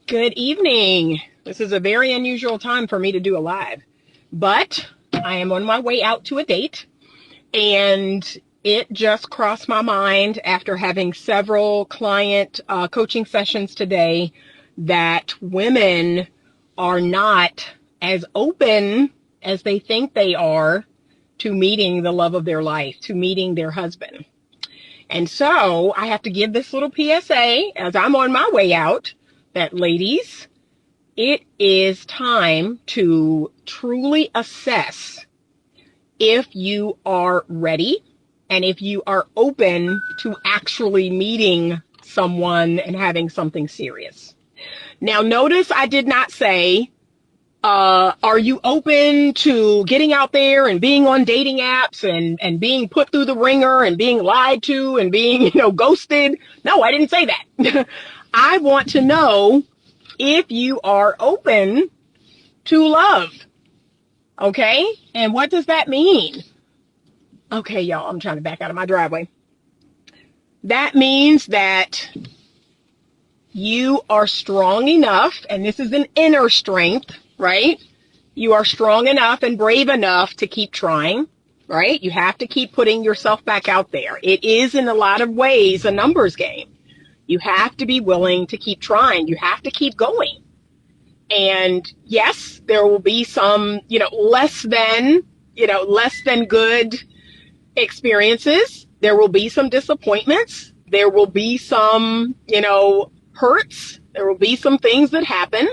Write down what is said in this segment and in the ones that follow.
Good evening. This is a very unusual time for me to do a live, but I am on my way out to a date, and it just crossed my mind after having several client coaching sessions today that women are not as open as they think they are to meeting the love of their life, to meeting their husband. And so I have to give this little PSA as I'm on my way out that, ladies, it is time to truly assess if you are ready and if you are open to actually meeting someone and having something serious. Now, notice I did not say, are you open to getting out there and being on dating apps and being put through the ringer and being lied to and being, ghosted? No, I didn't say that. I want to know if you are open to love. Okay? And what does that mean? Okay, y'all, I'm trying to back out of my driveway. That means that you are strong enough, and this is an inner strength, right? You are strong enough and brave enough to keep trying, right? You have to keep putting yourself back out there. It is in a lot of ways a numbers game. You have to be willing to keep trying. You have to keep going. And yes, there will be some, less than good experiences. There will be some disappointments. There will be some, hurts. There will be some things that happen.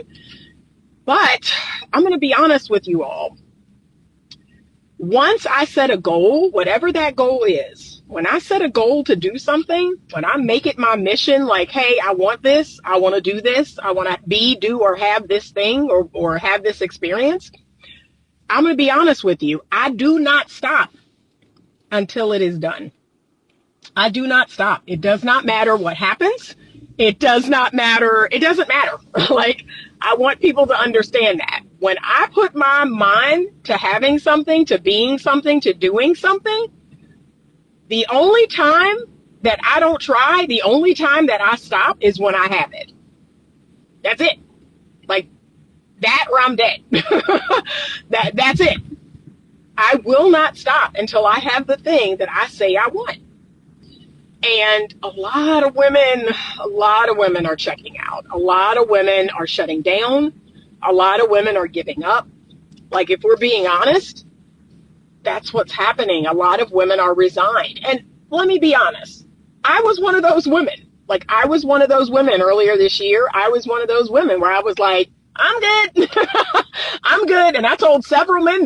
But I'm going to be honest with you all. Once I set a goal, whatever that goal is, when I set a goal to do something, when I make it my mission, like, hey, I want this, I want to do this, I want to be, do, or have this thing or have this experience, I'm going to be honest with you. I do not stop until it is done. I do not stop. It does not matter what happens. It does not matter. It doesn't matter. Like, I want people to understand that. When I put my mind to having something, to being something, to doing something, the only time that I don't try, the only time that I stop is when I have it. That's it. Like, that or I'm dead. That's it. I will not stop until I have the thing that I say I want. And a lot of women are checking out. A lot of women are shutting down. A lot of women are giving up. Like, if we're being honest, that's what's happening. A lot of women are resigned. And let me be honest. I was one of those women. Like, I was one of those women earlier this year. I was one of those women where I was like, I'm good. I'm good. And I told several men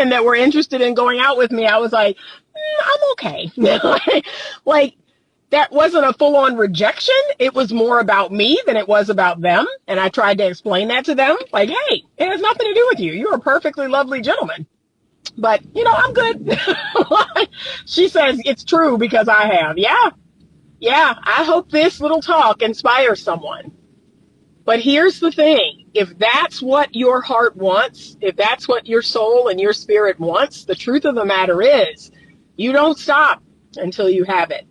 that were interested in going out with me. I was like, I'm okay. Like, that wasn't a full-on rejection. It was more about me than it was about them. And I tried to explain that to them. Like, hey, it has nothing to do with you. You're a perfectly lovely gentleman. But, I'm good. She says, it's true because I have. Yeah. I hope this little talk inspires someone. But here's the thing. If that's what your heart wants, if that's what your soul and your spirit wants, the truth of the matter is, you don't stop until you have it.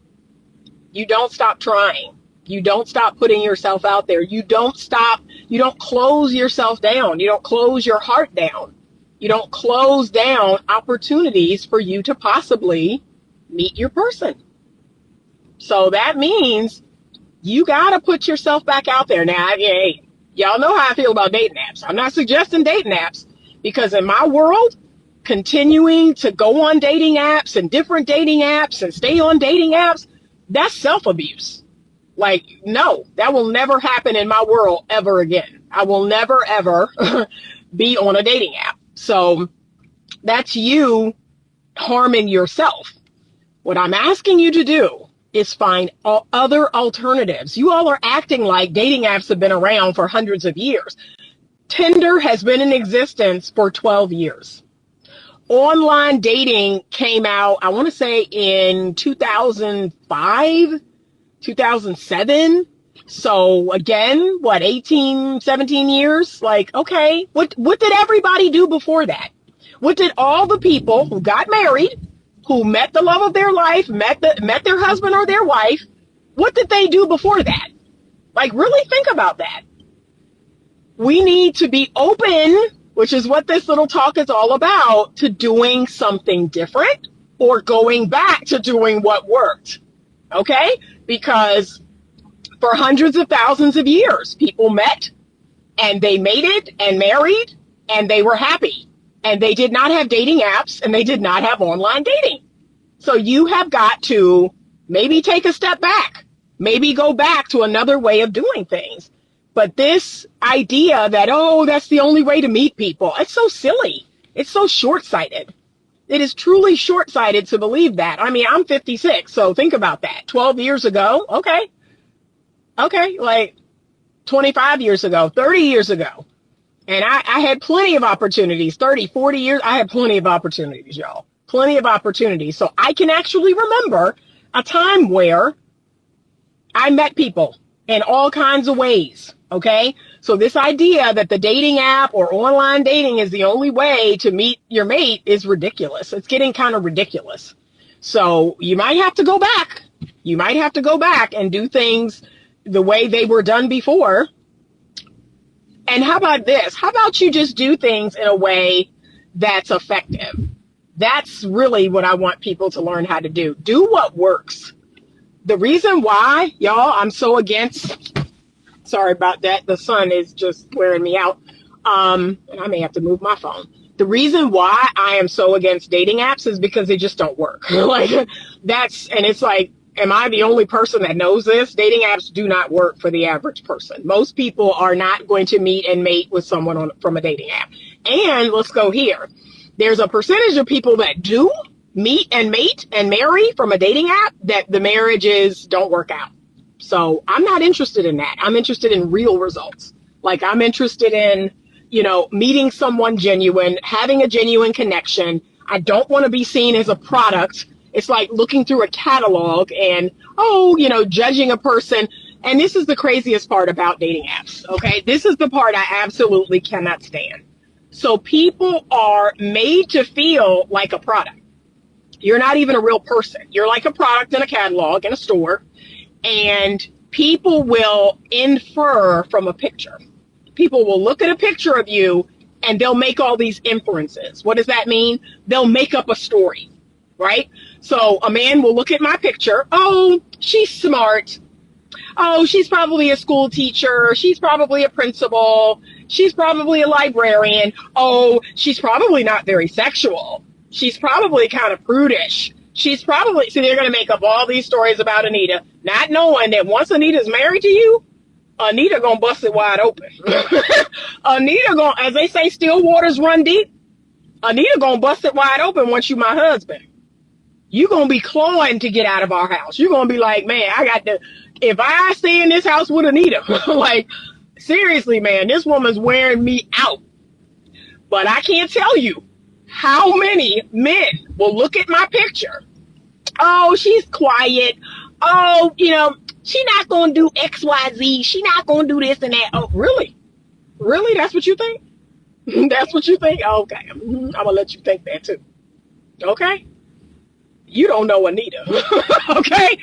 You don't stop trying. You don't stop putting yourself out there. You don't close yourself down. You don't close your heart down. You don't close down opportunities for you to possibly meet your person. So that means you got to put yourself back out there. Now, hey, y'all know how I feel about dating apps. I'm not suggesting dating apps because in my world, continuing to go on dating apps and different dating apps and stay on dating apps, that's self-abuse. Like, no, that will never happen in my world ever again. I will never, ever be on a dating app. So that's you harming yourself. What I'm asking you to do is find other alternatives. You all are acting like dating apps have been around for hundreds of years. Tinder has been in existence for 12 years. Online dating came out, I want to say in 2005, 2007. So again, 18, 17 years? Like, okay, what did everybody do before that? What did all the people who got married, who met the love of their life, met their husband or their wife, what did they do before that? Like, really think about that. We need to be open, which is what this little talk is all about, to doing something different or going back to doing what worked. Okay? Because for hundreds of thousands of years, people met and they mated and married and they were happy. And they did not have dating apps and they did not have online dating. So you have got to maybe take a step back, maybe go back to another way of doing things. But this idea that, oh, that's the only way to meet people, it's so silly. It's so short-sighted. It is truly short-sighted to believe that. I mean, I'm 56, so think about that. 12 years ago, okay, like 25 years ago, 30 years ago. And I had plenty of opportunities, 30, 40 years, I had plenty of opportunities, y'all. Plenty of opportunities. So I can actually remember a time where I met people in all kinds of ways, okay? So this idea that the dating app or online dating is the only way to meet your mate is ridiculous. It's getting kind of ridiculous. So you might have to go back. You might have to go back and do things the way they were done before. And how about this? How about you just do things in a way that's effective? That's really what I want people to learn how to do. Do what works. The reason why, y'all, I'm so against, sorry about that. The sun is just wearing me out. And I may have to move my phone. The reason why I am so against dating apps is because they just don't work. Like and it's like, am I the only person that knows this? Dating apps do not work for the average person. Most people are not going to meet and mate with someone from a dating app. And let's go here. There's a percentage of people that do meet and mate and marry from a dating app that the marriages don't work out. So I'm not interested in that. I'm interested in real results. Like I'm interested in, meeting someone genuine, having a genuine connection. I don't want to be seen as a product. It's like looking through a catalog and, judging a person. And this is the craziest part about dating apps, okay? This is the part I absolutely cannot stand. So people are made to feel like a product. You're not even a real person. You're like a product in a catalog in a store. And people will infer from a picture. People will look at a picture of you and they'll make all these inferences. What does that mean? They'll make up a story. Right? So a man will look at my picture. Oh, she's smart. Oh, she's probably a school teacher. She's probably a principal. She's probably a librarian. Oh, she's probably not very sexual. She's probably kind of prudish. So they're going to make up all these stories about Anita, not knowing that once Anita's married to you, Anita going to bust it wide open. Anita going, as they say, still waters run deep. Anita going to bust it wide open once you my husband. You're going to be clawing to get out of our house. You're going to be like, man, if I stay in this house with Anita, like, seriously, man, this woman's wearing me out. But I can't tell you how many men will look at my picture. Oh, she's quiet. Oh, she's not going to do X, Y, Z. She's not going to do this and that. Oh, really? Really? That's what you think? That's what you think? Okay. I'm going to let you think that too. Okay? You don't know Anita, okay?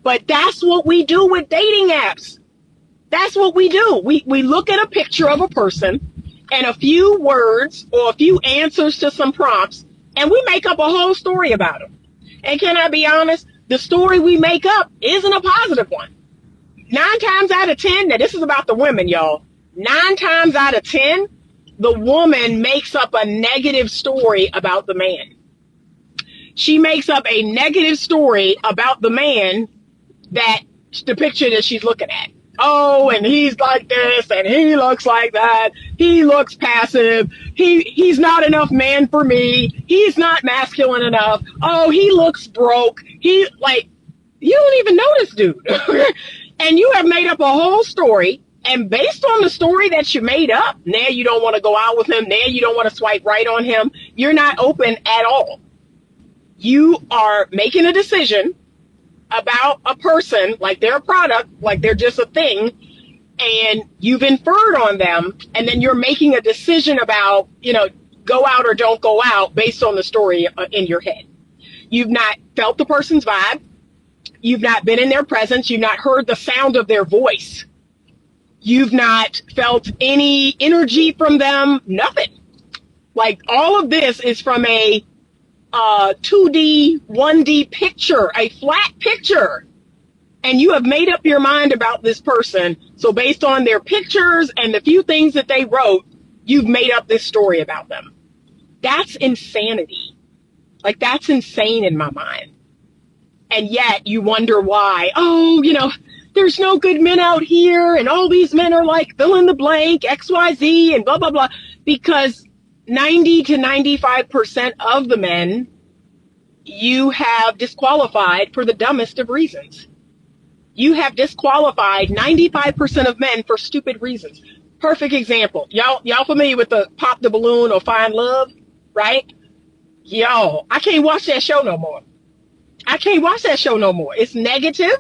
But that's what we do with dating apps. That's what we do. We look at a picture of a person and a few words or a few answers to some prompts, and we make up a whole story about them. And can I be honest? The story we make up isn't a positive one. 9 times out of 10, now this is about the women, y'all. 9 times out of 10, the woman makes up a negative story about the man. She makes up a negative story about the man the picture that she's looking at. Oh, and he's like this, and he looks like that. He looks passive. He's not enough man for me. He's not masculine enough. Oh, he looks broke. You don't even know this dude. And you have made up a whole story. And based on the story that you made up, now you don't want to go out with him. Now you don't want to swipe right on him. You're not open at all. You are making a decision about a person, like they're a product, like they're just a thing, and you've inferred on them, and then you're making a decision about, go out or don't go out based on the story in your head. You've not felt the person's vibe. You've not been in their presence. You've not heard the sound of their voice. You've not felt any energy from them, nothing. Like all of this is from a 2D, 1D picture, a flat picture. And you have made up your mind about this person. So based on their pictures and the few things that they wrote, you've made up this story about them. That's insanity. Like, that's insane in my mind. And yet you wonder why, oh, there's no good men out here. And all these men are like fill in the blank, XYZ and blah, blah, blah. Because 90 to 95% of the men you have disqualified for the dumbest of reasons. You have disqualified 95% of men for stupid reasons. Perfect example. Y'all familiar with the Pop the Balloon or Find Love, right? Yo, I can't watch that show no more. I can't watch that show no more. It's negative.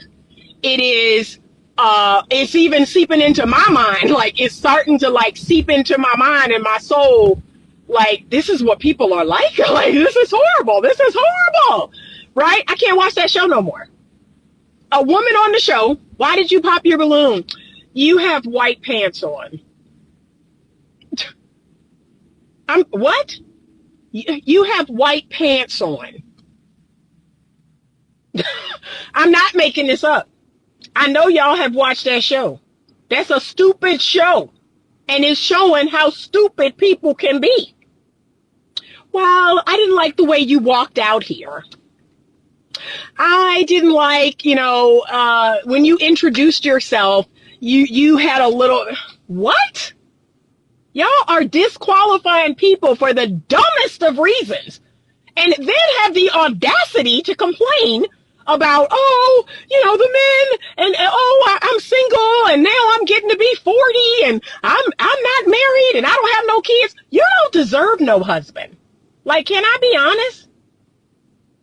It is, it's even seeping into my mind. Like, it's starting to like seep into my mind and my soul. Like, this is what people are like. Like, this is horrible. This is horrible. Right? I can't watch that show no more. A woman on the show, why did you pop your balloon? You have white pants on. What? You have white pants on. I'm not making this up. I know y'all have watched that show. That's a stupid show. And it's showing how stupid people can be. Well, I didn't like the way you walked out here. I didn't like, when you introduced yourself, you had a little, what? Y'all are disqualifying people for the dumbest of reasons. And then have the audacity to complain about, the men, and I'm single, and now I'm getting to be 40, and I'm not married, and I don't have no kids. You don't deserve no husband. Like, can I be honest?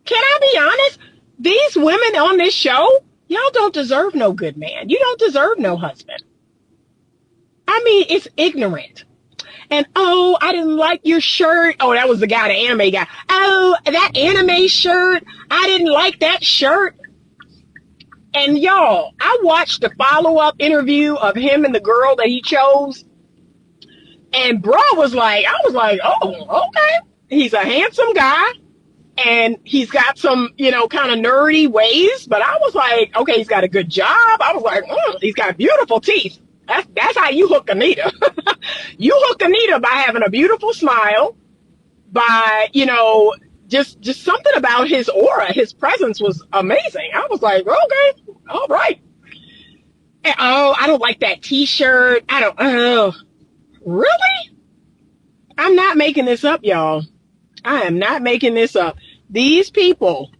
Can I be honest? These women on this show, y'all don't deserve no good man. You don't deserve no husband. I mean, it's ignorant. And, oh, I didn't like your shirt. Oh, that was the guy, the anime guy. Oh, that anime shirt. I didn't like that shirt. And y'all, I watched the follow-up interview of him and the girl that he chose. And bro was like, I was like, oh, okay. He's a handsome guy. And he's got some, kind of nerdy ways. But I was like, okay, he's got a good job. I was like, he's got beautiful teeth. That's how you hook Anita. You hook Anita by having a beautiful smile, by, just something about his aura. His presence was amazing. I was like, okay, all right. And, I don't like that t-shirt. Really? I'm not making this up, y'all. I am not making this up. These people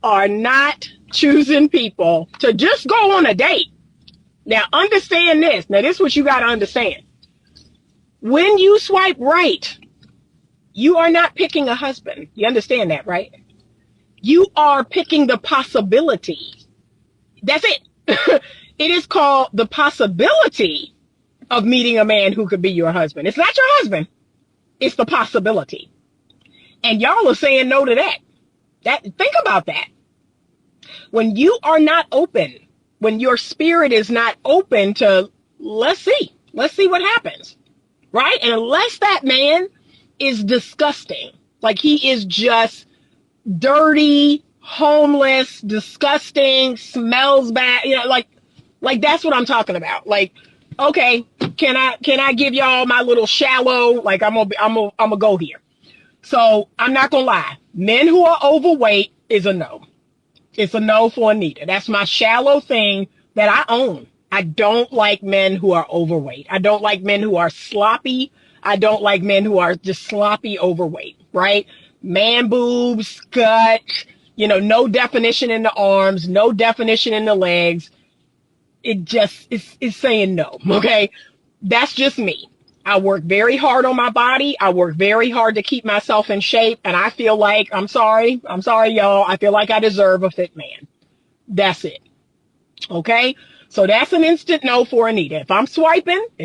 are not choosing people to just go on a date. Now, understand this. Now, this is what you got to understand. When you swipe right, you are not picking a husband. You understand that, right? You are picking the possibility. That's it. It is called the possibility of meeting a man who could be your husband. It's not your husband. It's the possibility. And y'all are saying no to that. Think about that. When you are not open, when your spirit is not open to, let's see what happens, right? And unless that man is disgusting, like he is just dirty, homeless, disgusting, smells bad, like that's what I'm talking about. Like, okay, can I give y'all my little shallow, like I'm gonna go here. So I'm not gonna lie, men who are overweight is a no. It's a no for Anita. That's my shallow thing that I own. I don't like men who are overweight. I don't like men who are sloppy. I don't like men who are just sloppy overweight, right? Man boobs, gut, no definition in the arms, no definition in the legs. It just is saying no, okay? That's just me. I work very hard on my body. I work very hard to keep myself in shape. And I feel like, I'm sorry, y'all. I feel like I deserve a fit man. That's it. Okay. So that's an instant no for Anita. If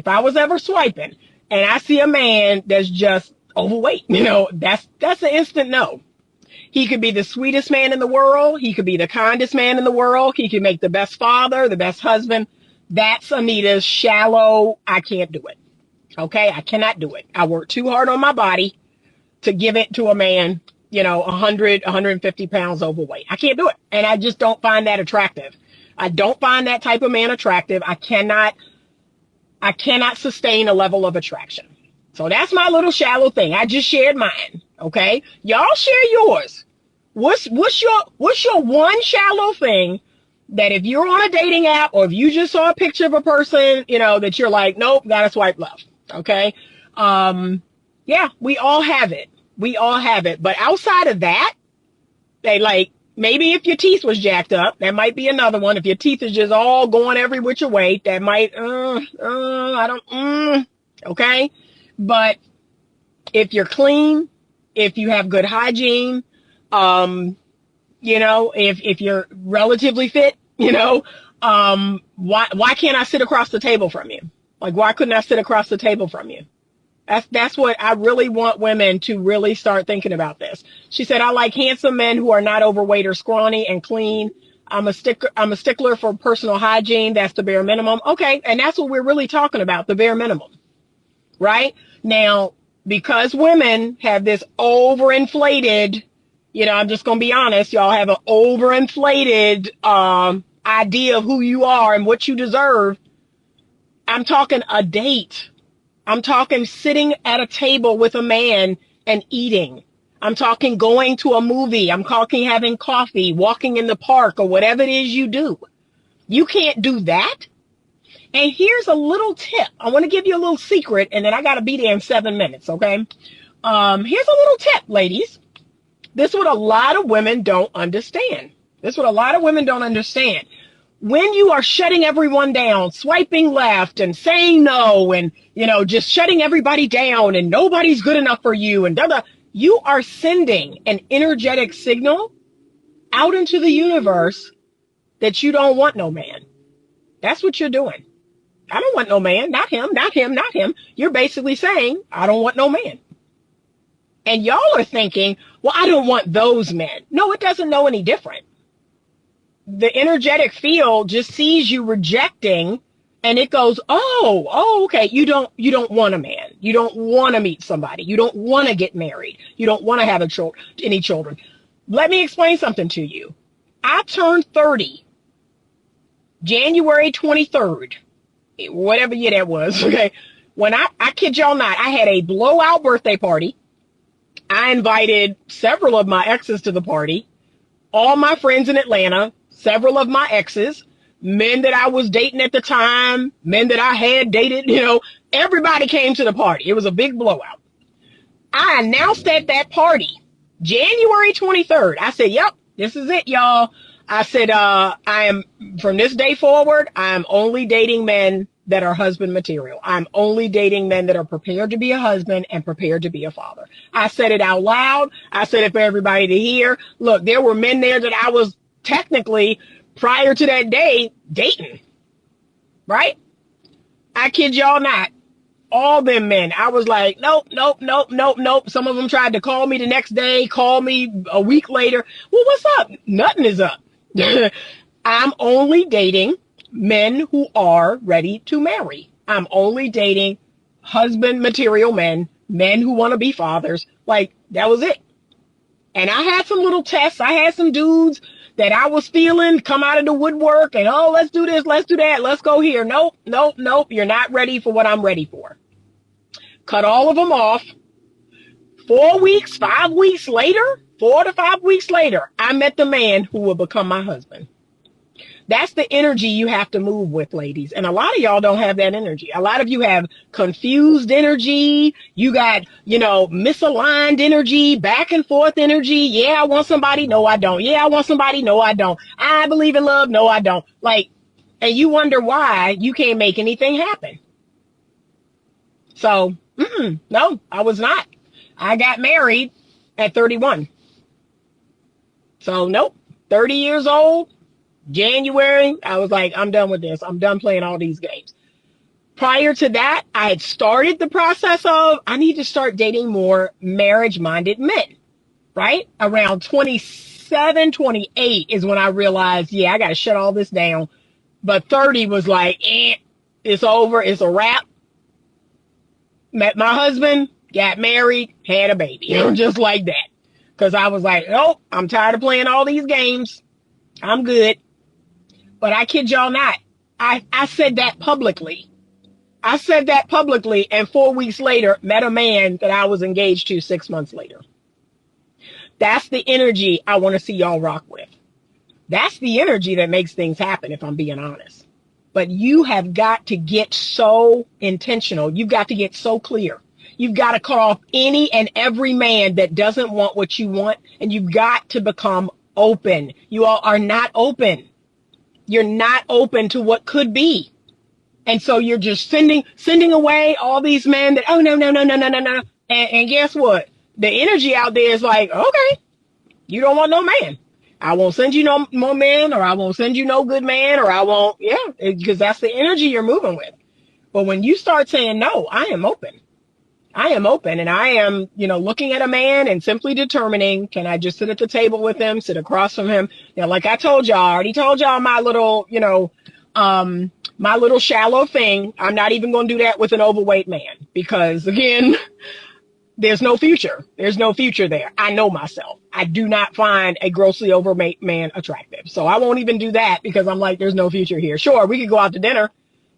I was ever swiping and I see a man that's just overweight, that's an instant no. He could be the sweetest man in the world. He could be the kindest man in the world. He could make the best father, the best husband. That's Anita's shallow. I can't do it. Okay. I cannot do it. I work too hard on my body to give it to a man, 150 pounds overweight. I can't do it. And I just don't find that attractive. I don't find that type of man attractive. I cannot sustain a level of attraction. So that's my little shallow thing. I just shared mine. Okay. Y'all share yours. What's your one shallow thing that if you're on a dating app or if you just saw a picture of a person, that you're like, nope, gotta swipe left. Okay. Yeah, we all have it. We all have it. But outside of that, maybe if your teeth was jacked up, that might be another one. If your teeth is just all going every which way, that might, okay. But if you're clean, if you have good hygiene, if you're relatively fit, why can't I sit across the table from you? Like, why couldn't I sit across the table from you? That's what I really want women to really start thinking about this. She said, I like handsome men who are not overweight or scrawny and clean. I'm a stickler for personal hygiene. That's the bare minimum. Okay. And that's what we're really talking about, the bare minimum, right? Now, because women have this overinflated, I'm just going to be honest, y'all have an overinflated, idea of who you are and what you deserve. I'm talking a date. I'm talking sitting at a table with a man and eating. I'm talking going to a movie. I'm talking having coffee, walking in the park, or whatever it is you do. You can't do that. And here's a little tip. I want to give you a little secret, and then I got to be there in 7 minutes, okay? Here's a little tip, ladies. This is what a lot of women don't understand. When you are shutting everyone down, swiping left and saying no and, just shutting everybody down and nobody's good enough for you and you are sending an energetic signal out into the universe that you don't want no man. That's what you're doing. I don't want no man. Not him, not him, not him. You're basically saying, I don't want no man. And y'all are thinking, well, I don't want those men. No, it doesn't know any different. The energetic field just sees you rejecting and it goes, okay. You don't want a man. You don't want to meet somebody. You don't want to get married. You don't want to have any children. Let me explain something to you. I turned 30, January 23rd, whatever year that was. Okay. When I kid y'all not, I had a blowout birthday party. I invited several of my exes to the party, all my friends in Atlanta, several of my exes, men that I was dating at the time, men that I had dated, everybody came to the party. It was a big blowout. I announced at that party, January 23rd. I said, yep, this is it, y'all. I said, I am, from this day forward, I'm only dating men that are husband material. I'm only dating men that are prepared to be a husband and prepared to be a father. I said it out loud. I said it for everybody to hear. Look, there were men there that I was technically, prior to that day, dating. Right? I kid y'all not. All them men. I was like, nope. Some of them tried to call me the next day, call me a week later. Well, what's up? Nothing is up. I'm only dating men who are ready to marry. I'm only dating husband material men who want to be fathers. Like, that was it. And I had some little tests. I had some dudes that I was feeling come out of the woodwork and, let's do this, let's do that, let's go here. Nope. You're not ready for what I'm ready for. Cut all of them off. 4 weeks, 5 weeks later, 4 to 5 weeks later, I met the man who will become my husband. That's the energy you have to move with, ladies. And a lot of y'all don't have that energy. A lot of you have confused energy. You got, misaligned energy, back and forth energy. Yeah, I want somebody. No, I don't. Yeah, I want somebody. No, I don't. I believe in love. No, I don't. And you wonder why you can't make anything happen. So, no, I was not. I got married at 31. So, nope, 30 years old. January, I was like, I'm done with this. I'm done playing all these games. Prior to that, I had started the process of, I need to start dating more marriage-minded men, right? Around 27, 28 is when I realized, I got to shut all this down. But 30 was like, it's over. It's a wrap. Met my husband, got married, had a baby, just like that. Because I was like, nope, I'm tired of playing all these games. I'm good. But I kid y'all not. I said that publicly. I said that publicly, and 4 weeks later, met a man that I was engaged to 6 months later. That's the energy I want to see y'all rock with. That's the energy that makes things happen, if I'm being honest. But you have got to get so intentional. You've got to get so clear. You've got to cut off any and every man that doesn't want what you want, and you've got to become open. You all are not open. You're not open to what could be. And so you're just sending away all these men that, oh, no. And guess what? The energy out there is like, okay, you don't want no man. I won't send you no more man, or I won't send you no good man, or I won't, because that's the energy you're moving with. But when you start saying, no, I am open. I am open, and I am, looking at a man and simply determining, can I just sit at the table with him, sit across from him? Like I told y'all, I already told y'all my little, my little shallow thing. I'm not even going to do that with an overweight man because, again, there's no future. There's no future there. I know myself. I do not find a grossly overweight man attractive. So I won't even do that because I'm like, there's no future here. Sure, we could go out to dinner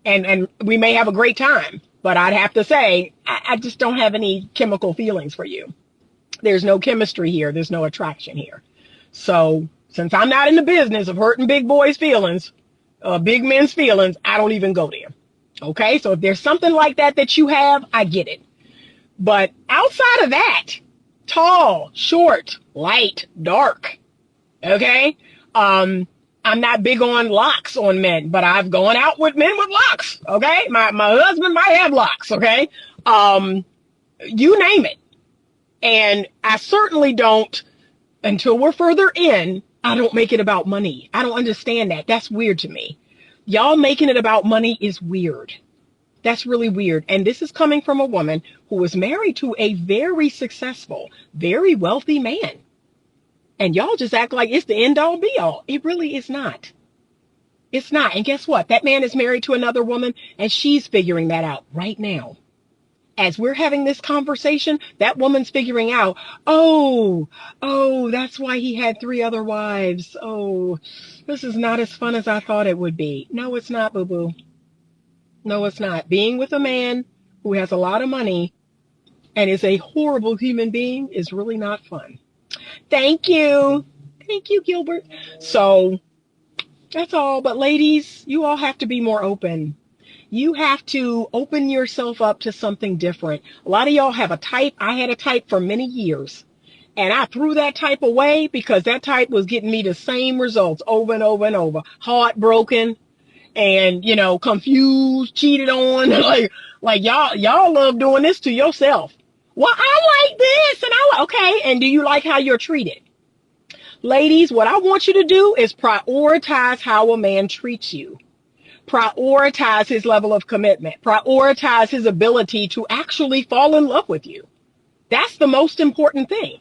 and we may have a great time, but I'd have to say, I just don't have any chemical feelings for you. There's no chemistry here. There's no attraction here. So since I'm not in the business of hurting big boys' feelings, big men's feelings, I don't even go there. Okay, so if there's something like that you have, I get it. But outside of that, tall, short, light, dark. Okay, I'm not big on locks on men, but I've gone out with men with locks. Okay, my husband might have locks. Okay, you name it. And I certainly don't, until we're further in, I don't make it about money. I don't understand that. That's weird to me. Y'all making it about money is weird. That's really weird. And this is coming from a woman who was married to a very successful, very wealthy man. And y'all just act like it's the end all be all. It really is not. It's not. And guess what? That man is married to another woman and she's figuring that out right now. As we're having this conversation, that woman's figuring out, oh, that's why he had 3 other wives. Oh, this is not as fun as I thought it would be. No, it's not, boo-boo. No, it's not. Being with a man who has a lot of money and is a horrible human being is really not fun. Thank you. Thank you, Gilbert. So that's all. But ladies, you all have to be more open. You have to open yourself up to something different. A lot of y'all have a type. I had a type for many years. And I threw that type away because that type was getting me the same results over and over and over. Heartbroken and, confused, cheated on. like y'all love doing this to yourself. Well, I like this and okay. And do you like how you're treated? Ladies, what I want you to do is prioritize how a man treats you. Prioritize his level of commitment. Prioritize his ability to actually fall in love with you. That's the most important thing.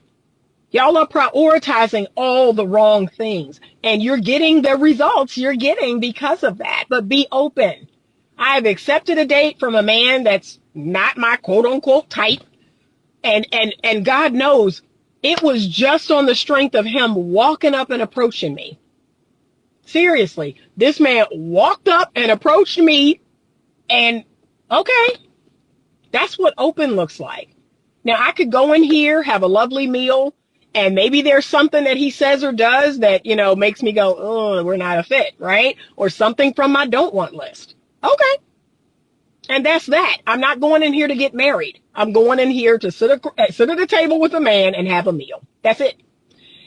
Y'all are prioritizing all the wrong things, and you're getting the results you're getting because of that. But be open. I've accepted a date from a man that's not my quote unquote type. And God knows it was just on the strength of him walking up and approaching me. Seriously, this man walked up and approached me, and okay, that's what open looks like. Now, I could go in here, have a lovely meal, and maybe there's something that he says or does that, makes me go, oh, we're not a fit, right? Or something from my don't want list. Okay. And that's that. I'm not going in here to get married. I'm going in here to sit at the table with a man and have a meal. That's it.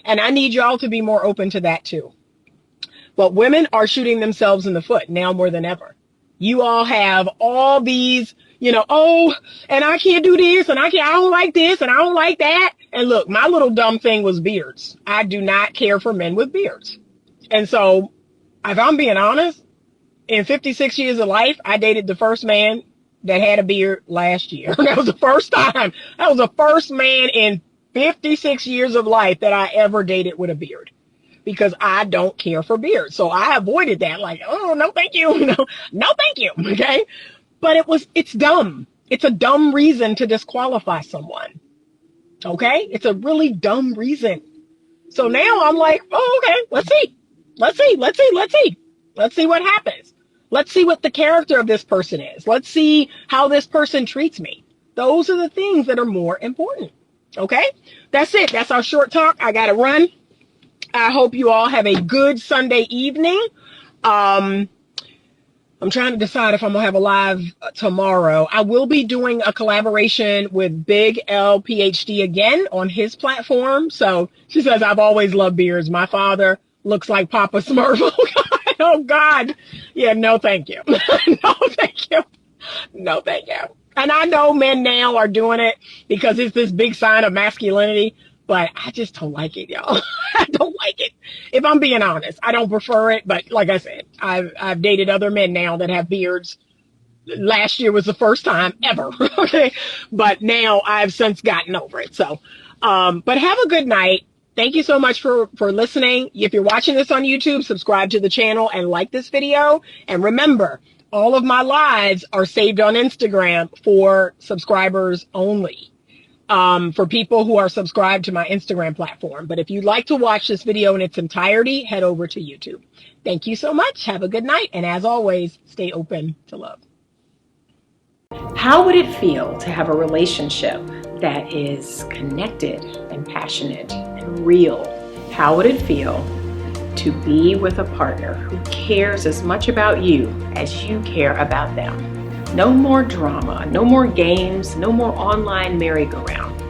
And I need y'all to be more open to that too. But women are shooting themselves in the foot now more than ever. You all have all these, oh, and I can't do this, and I don't like this, and I don't like that. And look, my little dumb thing was beards. I do not care for men with beards. And so, if I'm being honest, in 56 years of life, I dated the first man that had a beard last year. That was the first time. That was the first man in 56 years of life that I ever dated with a beard. because I don't care for beards. So I avoided that. Like, oh, no, thank you. No, thank you. Okay. But it's dumb. It's a dumb reason to disqualify someone. Okay. It's a really dumb reason. So now I'm like, oh, okay, let's see. Let's see what happens. Let's see what the character of this person is. Let's see how this person treats me. Those are the things that are more important. Okay? That's it. That's our short talk. I got to run. I hope you all have a good Sunday evening. I'm trying to decide if I'm going to have a live tomorrow. I will be doing a collaboration with Big L PhD again on his platform. So she says, I've always loved beards. My father looks like Papa Smurf. Oh, God. Yeah, no, thank you. No, thank you. No, thank you. And I know men now are doing it because it's this big sign of masculinity, but I just don't like it, y'all. I don't like it. If I'm being honest, I don't prefer it. But like I said, I've dated other men now that have beards. Last year was the first time ever. Okay. But now I've since gotten over it. So, but have a good night. Thank you so much for listening. If you're watching this on YouTube, subscribe to the channel and like this video. And remember, all of my lives are saved on Instagram for subscribers only. For people who are subscribed to my Instagram platform. But if you'd like to watch this video in its entirety, head over to YouTube. Thank you so much. Have a good night. And as always, stay open to love. How would it feel to have a relationship that is connected and passionate and real? How would it feel to be with a partner who cares as much about you as you care about them? No more drama, no more games, no more online merry-go-round.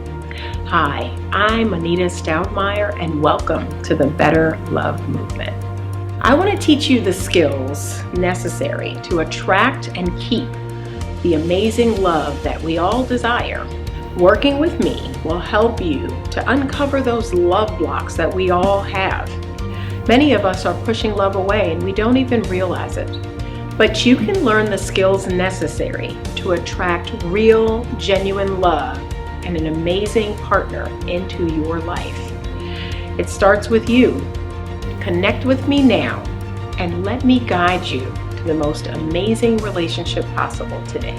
Hi, I'm Anita Stoudmire, and welcome to the Better Love Movement. I want to teach you the skills necessary to attract and keep the amazing love that we all desire. Working with me will help you to uncover those love blocks that we all have. Many of us are pushing love away and we don't even realize it. But you can learn the skills necessary to attract real, genuine love and an amazing partner into your life. It starts with you. Connect with me now and let me guide you to the most amazing relationship possible today.